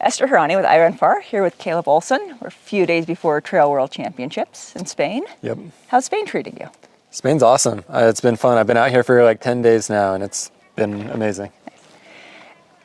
Esther Harani with iRunFar, here with Caleb Olson. We're a few days before Trail World Championships in Spain. Yep. How's Spain treating you? Spain's awesome. It's been fun. I've been out here for like 10 days now, and it's been amazing.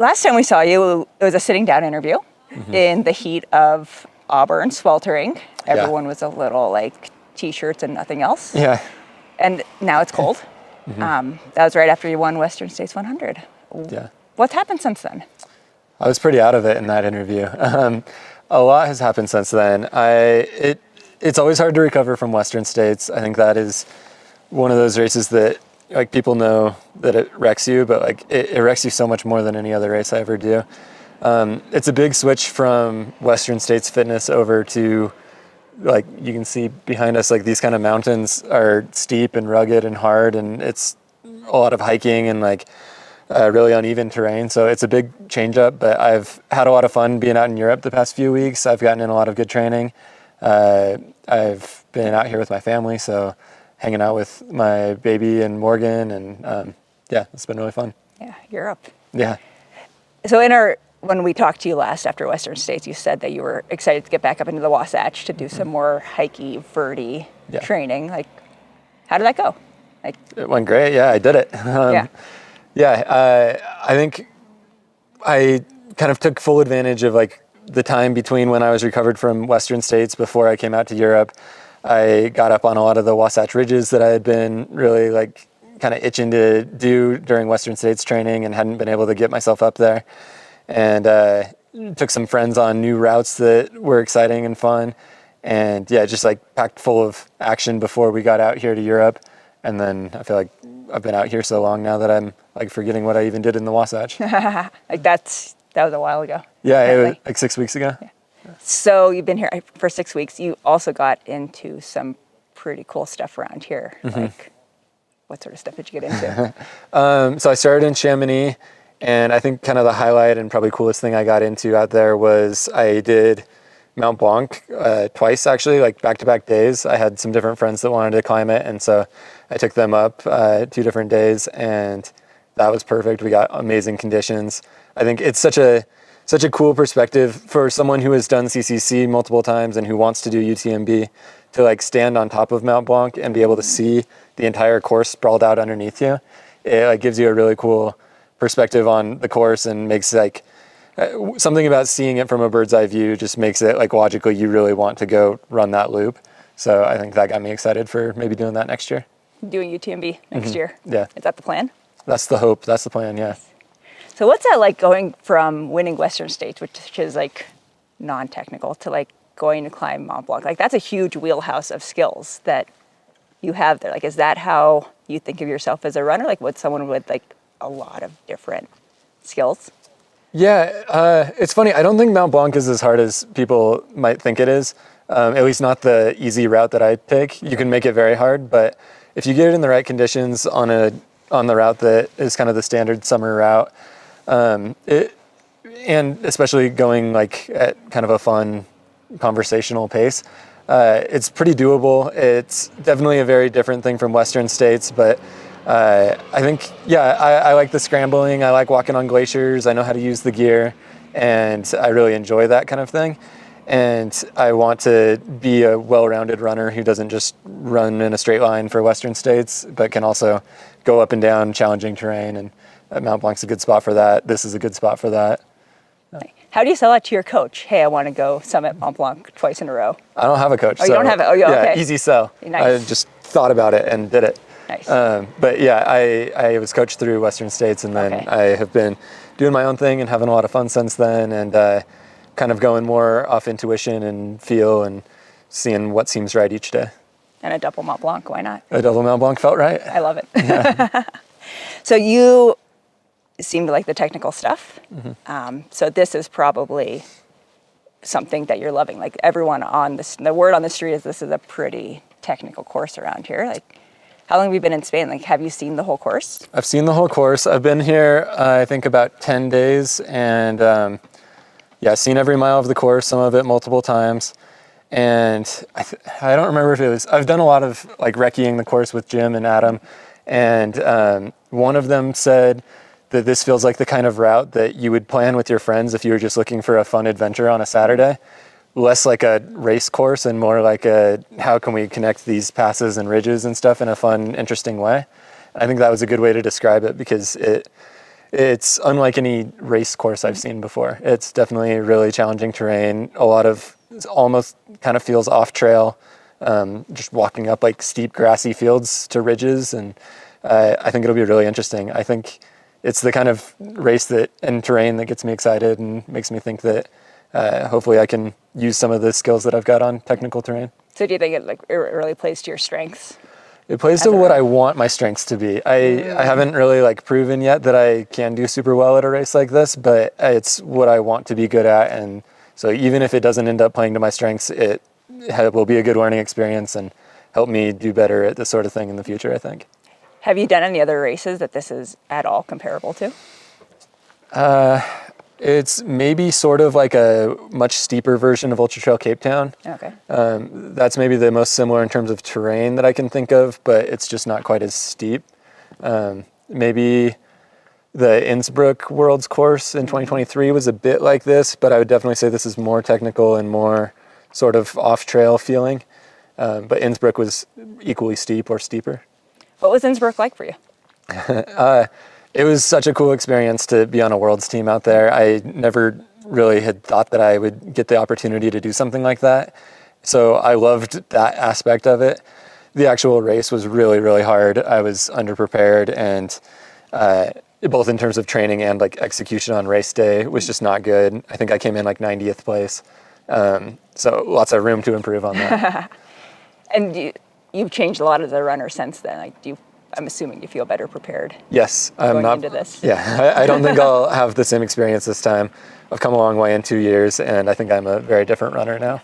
Last time we saw you, it was a sitting down interview in the heat of Auburn sweltering. Everyone was a little like t-shirts and nothing else. Yeah. And now it's cold. That was right after you won Western States 100. Yeah. What's happened since then? I was pretty out of it in that interview. A lot has happened since then. It's always hard to recover from Western States. I think that is one of those races that like people know that it wrecks you, but like it wrecks you so much more than any other race I ever do. It's a big switch from Western States fitness over to, like you can see behind us, like these kind of mountains are steep and rugged and hard, and it's a lot of hiking and like really uneven terrain. So it's a big change up, but I've had a lot of fun being out in Europe the past few weeks. I've gotten in a lot of good training. I've been out here with my family, so hanging out with my baby and Morgan, and yeah, it's been really fun. Yeah, Europe. Yeah. So when we talked to you last after Western States, you said that you were excited to get back up into the Wasatch to do some more hikey, verty training. Like, how did that go? Like, it went great. Yeah, I did it. I think I kind of took full advantage of like the time between when I was recovered from Western States before I came out to Europe. I got up on a lot of the Wasatch Ridges that I had been really like kind of itching to do during Western States training and hadn't been able to get myself up there. And took some friends on new routes that were exciting and fun. And yeah, just like packed full of action before we got out here to Europe. And then I feel like I've been out here so long now that I'm like forgetting what I even did in the Wasatch. Like that was a while ago. Yeah, it was like 6 weeks ago. Yeah. So you've been here for 6 weeks. You also got into some pretty cool stuff around here. Like, what sort of stuff did you get into? So I started in Chamonix, and I think kind of the highlight and probably coolest thing I got into out there was I did Mont Blanc twice, actually, like back-to-back days. I had some different friends that wanted to climb it, and so I took them up 2 different days, and that was perfect. We got amazing conditions. I think it's such a cool perspective for someone who has done CCC multiple times and who wants to do UTMB to like stand on top of Mont Blanc and be able to see the entire course sprawled out underneath you. It like gives you a really cool perspective on the course and makes like something about seeing it from a bird's eye view just makes it like logically you really want to go run that loop. So I think that got me excited for maybe doing that next year. Doing UTMB next year? Yeah. Is that the plan? That's the hope. That's the plan, yeah. So what's that like going from winning Western States, which is like non-technical, to like going to climb Mont Blanc? Like that's a huge wheelhouse of skills that you have there. Like, is that how you think of yourself as a runner? Like with someone with like a lot of different skills? Yeah, it's funny. I don't think Mont Blanc is as hard as people might think it is. At least not the easy route that I take. You can make it very hard, but if you get it in the right conditions on the route that is kind of the standard summer route, and especially going like at kind of a fun conversational pace, it's pretty doable. It's definitely a very different thing from Western States, but I think, I like the scrambling. I like walking on glaciers. I know how to use the gear, and I really enjoy that kind of thing. And I want to be a well-rounded runner who doesn't just run in a straight line for Western States, but can also go up and down challenging terrain. And Mont Blanc's a good spot for that. This is a good spot for that. How do you sell that to your coach? Hey, I want to go summit Mont Blanc twice in a row. I don't have a coach. Oh, you don't have it? Oh, yeah, okay. Easy sell. Nice. I just thought about it and did it. Nice. But yeah, I was coached through Western States, and then I have been doing my own thing and having a lot of fun since then, and kind of going more off intuition and feel and seeing what seems right each day. And a double Mont Blanc, why not? A double Mont Blanc felt right. I love it. Yeah. So you seem to like the technical stuff. So this is probably something that you're loving. Like everyone on this, the word on the street is this is a pretty technical course around here. Like, how long have you been in Spain? Like, have you seen the whole course? I've seen the whole course. I've been here, I think about 10 days, and seen every mile of the course, some of it multiple times. And I don't remember if it was, I've done a lot of like recceing the course with Jim and Adam. And one of them said that this feels like the kind of route that you would plan with your friends if you were just looking for a fun adventure on a Saturday. Less like a race course and more like a how can we connect these passes and ridges and stuff in a fun, interesting way. I think that was a good way to describe it because it's unlike any race course I've seen before. It's definitely really challenging terrain. A lot of almost kind of feels off trail, just walking up like steep grassy fields to ridges. And I think it'll be really interesting. I think it's the kind of race and terrain that gets me excited and makes me think that hopefully I can use some of the skills that I've got on technical terrain. So do you think it really plays to your strengths? It plays to what I want my strengths to be. I haven't really proven yet that I can do super well at a race like this, but it's what I want to be good at. And so even if it doesn't end up playing to my strengths, it will be a good learning experience and help me do better at this sort of thing in the future, I think. Have you done any other races that this is at all comparable to? It's maybe sort of like a much steeper version of Ultra Trail Cape Town. Okay. That's maybe the most similar in terms of terrain that I can think of, but it's just not quite as steep. Maybe the Innsbruck World's Course in 2023 was a bit like this, but I would definitely say this is more technical and more sort of off-trail feeling. But Innsbruck was equally steep or steeper. What was Innsbruck like for you? It was such a cool experience to be on a Worlds team out there. I never really had thought that I would get the opportunity to do something like that. So I loved that aspect of it. The actual race was really, really hard. I was underprepared, and both in terms of training and execution on race day was just not good. I think I came in 90th place. So lots of room to improve on that. And you've changed a lot as a runner since then. I'm assuming you feel better prepared. Yes, going into this. Yeah, I don't think I'll have the same experience this time. I've come a long way in 2 years, and I think I'm a very different runner now.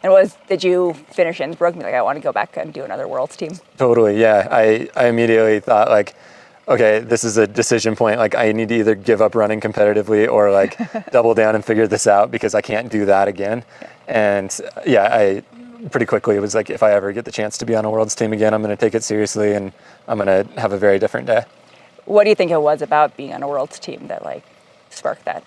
And did you finish Innsbruck and be I want to go back and do another Worlds team? Totally, yeah. I immediately thought okay, this is a decision point. I need to either give up running competitively or double down and figure this out because I can't do that again. Yeah. And yeah, I pretty quickly it was if I ever get the chance to be on a Worlds team again, I'm going to take it seriously and I'm going to have a very different day. What do you think it was about being on a Worlds team that sparked that?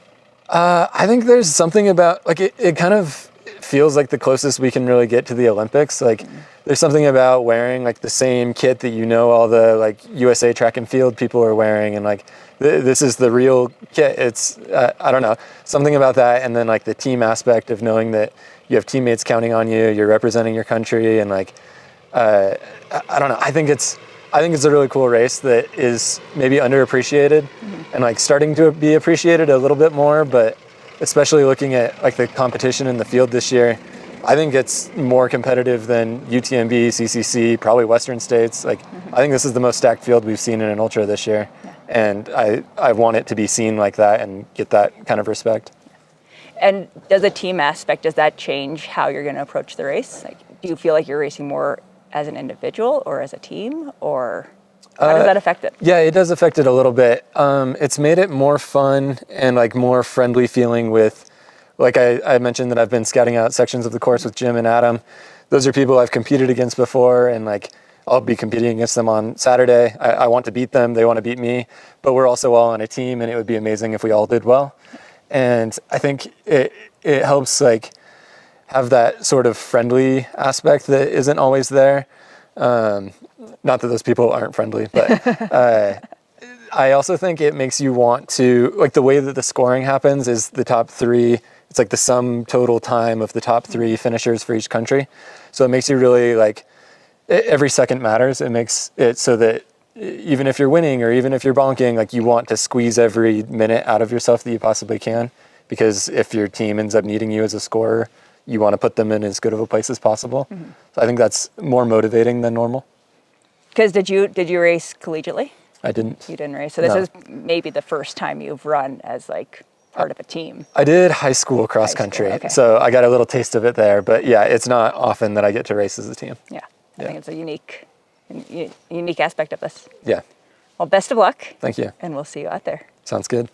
I think there's something about it kind of feels like the closest we can really get to the Olympics. There's something about wearing the same kit that all the USA track and field people are wearing, and this is the real kit. It's I don't know, something about that, and then the team aspect of knowing that you have teammates counting on you, you're representing your country, and I don't know. I think it's a really cool race that is maybe underappreciated and starting to be appreciated a little bit more, but especially looking at the competition in the field this year, I think it's more competitive than UTMB, CCC, probably Western States. I think this is the most stacked field we've seen in an ultra this year. Yeah. And I want it to be seen like that and get that kind of respect. And does a team aspect, does that change how you're going to approach the race? Do you feel like you're racing more as an individual or as a team, or how does that affect it? Yeah, it does affect it a little bit. It's made it more fun and more friendly feeling with, I mentioned that I've been scouting out sections of the course with Jim and Adam. Those are people I've competed against before, and I'll be competing against them on Saturday. I want to beat them, they want to beat me, but we're also all on a team, and it would be amazing if we all did well. And I think it helps have that sort of friendly aspect that isn't always there. Not that those people aren't friendly, but I also think it makes you want to, the way that the scoring happens is the top three, it's the sum total time of the top three finishers for each country. So it makes you really every second matters. It makes it so that even if you're winning or even if you're bonking, you want to squeeze every minute out of yourself that you possibly can, because if your team ends up needing you as a scorer, you want to put them in as good of a place as possible. Mm-hmm. So I think that's more motivating than normal. Because did you race collegiately? I didn't. You didn't race. So this is maybe the first time you've run as part of a team. I did high school cross country, okay. So I got a little taste of it there. But yeah, it's not often that I get to race as a team. Yeah, I think it's a unique aspect of this. Yeah. Well, best of luck. Thank you. And we'll see you out there. Sounds good.